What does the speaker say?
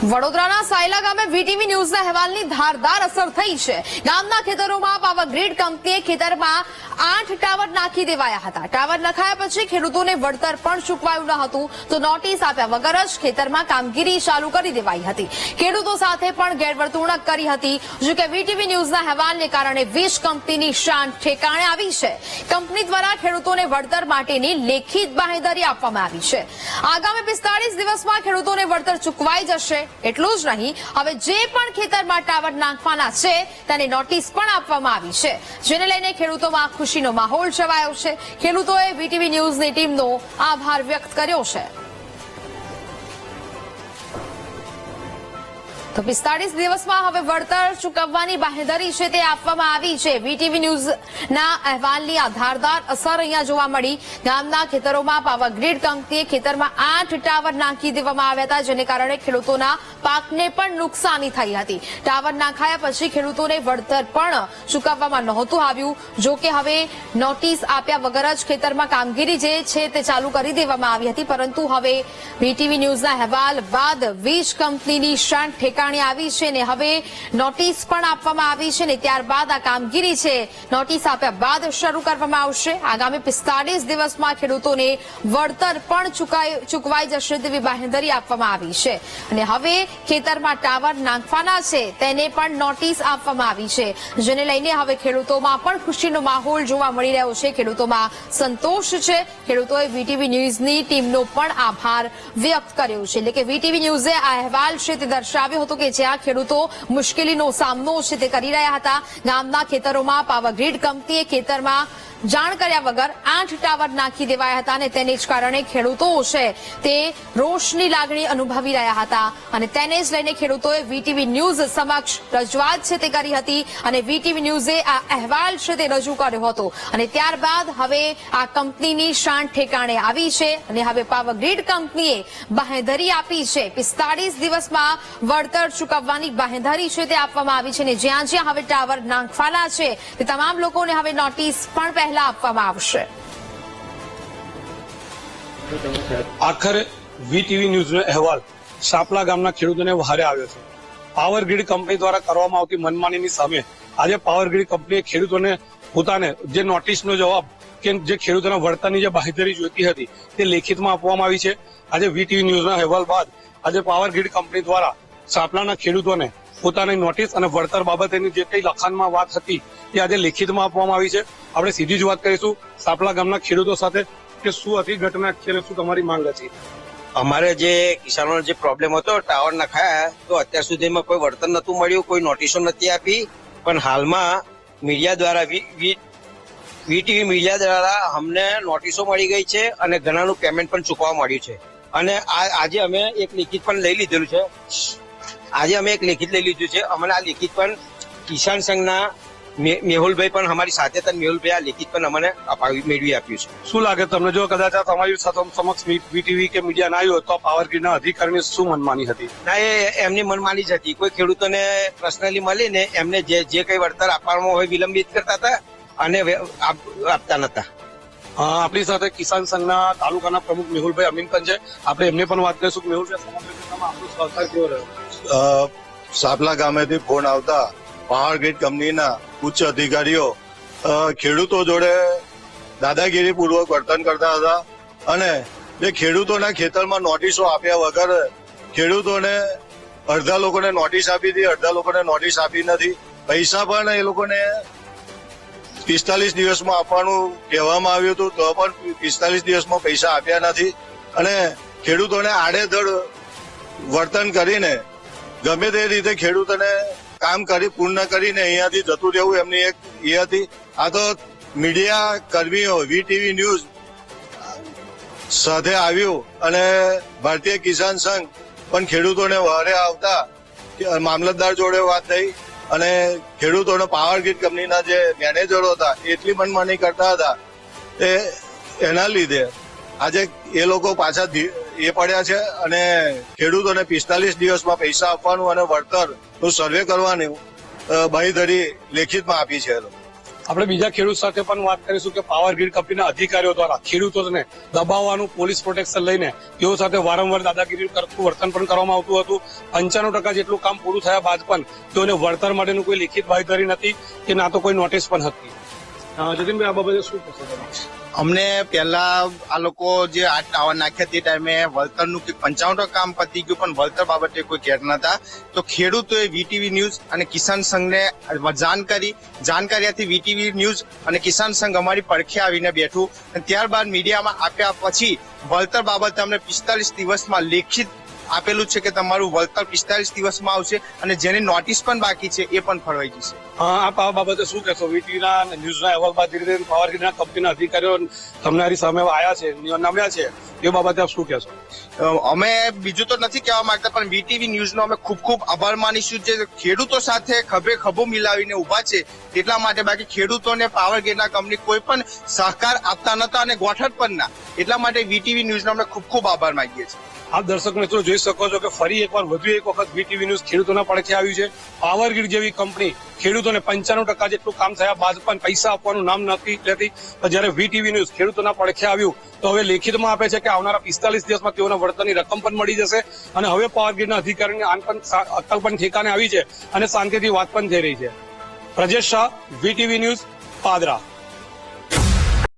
વડોદરાના સાયલા ગામે વીટીવી ન્યૂઝના અહેવાલની ધારદાર અસર થઈ છે। ગામના ખેતરોમાં પાવર ગ્રીડ કંપનીએ ખેતરમાં 8 ટાવર નાખી દેવાયા હતા। ટાવર નખાયા પછી ખેડૂતોને વળતર પણ ચૂકવાયું ન હતું તો નોટિસ આપ્યા વગર જ ખેતરમાં કામગીરી ચાલુ કરી દેવાઈ હતી। ખેડૂતો સાથે પણ ગેરવર્તણૂક કરી હતી। જો કે વીટીવી ન્યૂઝના અહેવાલને કારણે વીજ કંપનીની શાન ઠેકાણે આવી છે। કંપની દ્વારા ખેડૂતોને વળતર માટેની લેખિત બાંહેધરી આપવામાં આવી છે। આગામી 45 દિવસમાં ખેડૂતોને વળતર ચૂકવાઈ જશે। એટલું જ નહીં, હવે જે પણ ખેતરમાં ટાવર નાખવાના છે તેની નોટિસ પણ આપવામાં આવી છે, જેને લઈને ખેડૂતોમાં ખુશીનો માહોલ છવાયો છે। ખેડૂતોએ વીટીવી ન્યૂઝની ટીમનો આભાર વ્યક્ત કર્યો છે। તો 45 દિવસમાં હવે વળતર ચૂકવવાની બાંહેધરી છે તે આપવામાં આવી છે। વીટીવી ન્યૂઝના અહેવાલની આ ધારદાર અસર અહીંયા જોવા મળી। ગામના ખેતરોમાં પાવર ગ્રીડ કંપનીએ ખેતરમાં 8 ટાવર નાખી દેવામાં આવ્યા હતા, જેને કારણે ખેડૂતોના પાકને પણ નુકસાની થઈ હતી। ટાવર નાખાયા પછી ખેડૂતોને વળતર પણ ચૂકવવામાં નહોતું આવ્યું। જો કે હવે નોટિસ આપ્યા વગર જ ખેતરમાં કામગીરી જે છે તે ચાલુ કરી દેવામાં આવી હતી, પરંતુ હવે વીટીવી ન્યૂઝના અહેવાલ બાદ વીજ કંપનીની શાન ઠેકાણે આવી છે ને હવે નોટિસ પણ આપવામાં આવી છે ને ત્યારબાદ આ કામગીરી છે નોટિસ આપ્યા બાદ શરૂ કરવામાં આવશે। આગામી 45 દિવસમાં ખેડૂતોને વળતર પણ ચૂકવાઈ જશે તેવી બાંહેધરી આપવામાં આવી છે અને હવે ખેતરમાં ટાવર નાખવાના છે તેને પણ નોટિસ આપવામાં આવી છે, જેને લઈને હવે ખેડૂતોમાં પણ ખુશીનો માહોલ જોવા મળી રહ્યો છે। ખેડૂતોમાં સંતોષ છે। ખેડૂતોએ વીટીવી ન્યૂઝની ટીમનો પણ આભાર વ્યક્ત કર્યો છે। એટલે કે વીટીવી ન્યૂઝે આ અહેવાલ છે તે દર્શાવ્યો હતો કે જ્યાં ખેડૂતો મુશ્કેલીનો સામનો છે તે કરી રહ્યા હતા। ગામના ખેતરોમાં પાવર ગ્રીડ કંપનીએ ખેતરમાં જાણ કર્યા વગર 8 ટાવર નાખી દેવાયા હતા અને તેને જ કારણે ખેડૂતો છે તે રોષની લાગણી અનુભવી રહ્યા હતા અને તેને જ લઈને ખેડૂતોએ વીટીવી ન્યૂઝ સમક્ષ રજૂઆત છે તે કરી હતી અને વીટીવી ન્યૂઝે આ અહેવાલ છે તે રજૂ કર્યો હતો અને ત્યારબાદ હવે આ કંપનીની શાન ઠેકાણે આવી છે અને હવે પાવર ગ્રીડ કંપનીએ બાંહેધરી આપી છે। 45 દિવસમાં વળતર ચૂકવવાની બાંહેધરી છે તે આપવામાં આવી છે અને જ્યાં જ્યાં હવે ટાવર નાખવાના છે તે તમામ લોકોને હવે નોટિસ પણ પહેલા આપવામાં આવશે। આખરે વીટીવી ન્યૂઝનો અહેવાલ સાપલા ગામના ખેડૂતોને વહારે આવ્યો છે। પાવર ગ્રીડ કંપની દ્વારા કરવામાં આવતી મનમાનીની સામે આજે પાવર ગ્રીડ કંપનીએ ખેડૂતોને પોતાને જે નોટિસનો જવાબ કે જે ખેડૂતોના વળતરની જે બાંહેધરી જોઈતી હતી તે લેખિતમાં આપવામાં આવી છે। આજે વીટીવી ન્યૂઝના અહેવાલ બાદ આજે પાવર ગ્રીડ કંપની દ્વારા સાપલાના ખેડૂતોને પોતાની નોટિસ અને વળતર બાબતેની જે કઈ લખાણમાં વાત હતી તે આજે લેખિતમાં આપવામાં આવી છે। આપણે સીધી જ વાત કરીશું સાપલા ગામના ખેડૂતો સાથે કે શું હતી ઘટના અને શું તમારી માંગ હતી। અમારે જે કિસાનોનો જે પ્રોબ્લેમ હતો ટાવર નખાયા તો અત્યાર સુધીમાં કોઈ વળતર નતું મળ્યું, કોઈ નોટિસો નથી આપી, પણ હાલમાં મીડિયા દ્વારા વીટીવી મીડિયા દ્વારા અમને નોટિસો મળી ગઈ છે અને ઘણાનું પેમેન્ટ પણ ચૂકવવા મળ્યું છે અને આજે અમે એક લેખિત પણ લઈ લીધેલું છે। આજે અમે એક લેખિત લઈ લીધું છે। અમને આ લેખિત પણ કિસાન સંઘના મેહુલભાઈ પણ અમારી સાથે હતા। મેહુલભાઈ આ લેખિત પણ અમને મેળવી આપ્યું છે। શું લાગે તમને જો કદાચ આ તમારી સમક્ષ વીટીવી કે મીડિયા ના આવ્યો તો પાવર ગ્રીડના અધિકારીની શું મનમાની હતી? ના, એ એમની મનમાની જ હતી। કોઈ ખેડૂતોને પર્સનલી મળીને એમને જે કઈ વળતર આપવામાં હોય વિલંબિત કરતા હતા અને આપતા નતા। આપણી સાથે કિસાન સંઘના તાલુકાના પ્રમુખ મેહુલભાઈ અમીન પણ છે। આપણે એમને પણ વાત કરીશું। મેહુલભાઈ, આપણો સહકાર કેવો રહ્યો? સાપલા ગામેથી ફોન આવતા પાવર ગ્રીડ કંપનીના ઉચ્ચ અધિકારીઓ ખેડૂતો જોડે દાદાગીરી પૂર્વક વર્તન કરતા હતા અને જે ખેડૂતોના ખેતરમાં નોટિસો આપ્યા વગર ખેડૂતોને અડધા લોકોને નોટિસ આપી હતી, અડધા લોકોને નોટિસ આપી નથી। પૈસા પણ એ લોકોને 45 દિવસમાં આપવાનું કહેવામાં આવ્યું હતું તો પણ 45 દિવસમાં પૈસા આપ્યા નથી અને ખેડૂતોને આડેધડ વર્તન કરીને ગમે તે રીતે ખેડૂતોને કામ કરી પૂર્ણ કરીને અહીંયાથી જતું રહેવું એમની એક એ હતી। આ તો મીડિયા કર્મીઓ વીટીવી ન્યૂઝ સાથે આવ્યું અને ભારતીય કિસાન સંઘ પણ ખેડૂતોને વહારે આવતા મામલતદાર જોડે વાત થઈ અને ખેડૂતોને પાવર ગ્રીડ કંપનીના જે મેનેજરો હતા એટલી મનમાની કરતા હતા એના લીધે આજે એ લોકો પાછા એ પડ્યા છે અને ખેડૂતોને 45 દિવસમાં પૈસા આપવાનું અને વળતરનું સર્વે કરવાની બાંહેધરી લેખિતમાં આપી છે। આપણે બીજા ખેડૂત સાથે પણ વાત કરીશું કે પાવર ગ્રીડ કંપનીના અધિકારીઓ દ્વારા ખેડૂતોને દબાવવાનું પોલીસ પ્રોટેક્શન લઈને તેઓ સાથે વારંવાર દાદાગીરી કરતું વર્તન પણ કરવામાં આવતું હતું. 95% જેટલું કામ પૂરું થયા બાદ પણ તેઓને વળતર માટેનું કોઈ લિખિત બાંયધરી નથી કે ના તો કોઈ નોટિસ પણ હતી. જતીનભાઈ, આ બાબતે શું કહેશો તમે? અમને પહેલા આ લોકો જે આ ટાવર નાખ્યા તે ટાઈમે વળતરનું 95% કામ પતી ગયું, પણ વળતર બાબતે કોઈ કહેર નતા. તો ખેડૂતોએ વીટીવી ન્યૂઝ અને કિસાન સંઘને જાણકારીથી વીટીવી ન્યૂઝ અને કિસાન સંઘ અમારી પડખે આવીને બેઠું અને ત્યારબાદ મીડિયામાં આપ્યા પછી વળતર બાબતે અમને 45 દિવસમાં લેખિત આપેલું છે કે તમારું વળતર 45 દિવસમાં આવશે અને જેની નોટિસ પણ બાકી છે એ પણ ફળવાઈ જશે. આપ આ બાબતે શું કહેશો? વીટીવીના ન્યૂઝના અહેવાલ બાદ ધીરે ધીરે પાવર ગ્રીડના કંપનીના અધિકારીઓ તમારી સામે આવ્યા છે, નમ્યા છે, એ બાબતે આપ શું કહેશો? અમે બીજું તો નથી કહેવા માંગતા, પણ વીટીવી ન્યૂઝનો અમે ખૂબ ખૂબ આભાર માનીશું જે ખેડૂતો સાથે ખભે ખભો મિલાવીને ઉભા છે એટલા માટે. બાકી ખેડૂતોને પાવર ગ્રીડના કંપની કોઈ પણ સહકાર આપતા નતા અને ગોઠવણ પણ ના, એટલા માટે વીટીવી ન્યૂઝનો અમે ખૂબ ખૂબ આભાર માંગીએ છીએ. આપ દર્શક મિત્રો જોઈ શકો છો કે ફરી એકવાર વધુ એક વખત વીટીવી ન્યૂઝ ખેડૂતોના પડખે આવ્યું છે. પાવર ગ્રીડ જેવી કંપની ખેડૂતોને 95% જેટલું કામ થયા બાદ પણ પૈસા આપવાનું નામ નથી લેતી. જ્યારે વીટીવી ન્યૂઝ ખેડૂતોના પડખે આવ્યું તો હવે લેખિતમાં આપે છે કે આવનારા 45 દિવસમાં તેઓના વળતરની રકમ પણ મળી જશે અને હવે પાવર ગ્રીડના અધિકારીની અક્કલ પણ ઠેકાને આવી છે અને શાંતિથી વાત પણ થઈ રહી છે. Prajesh Shah, VTV news, Padra.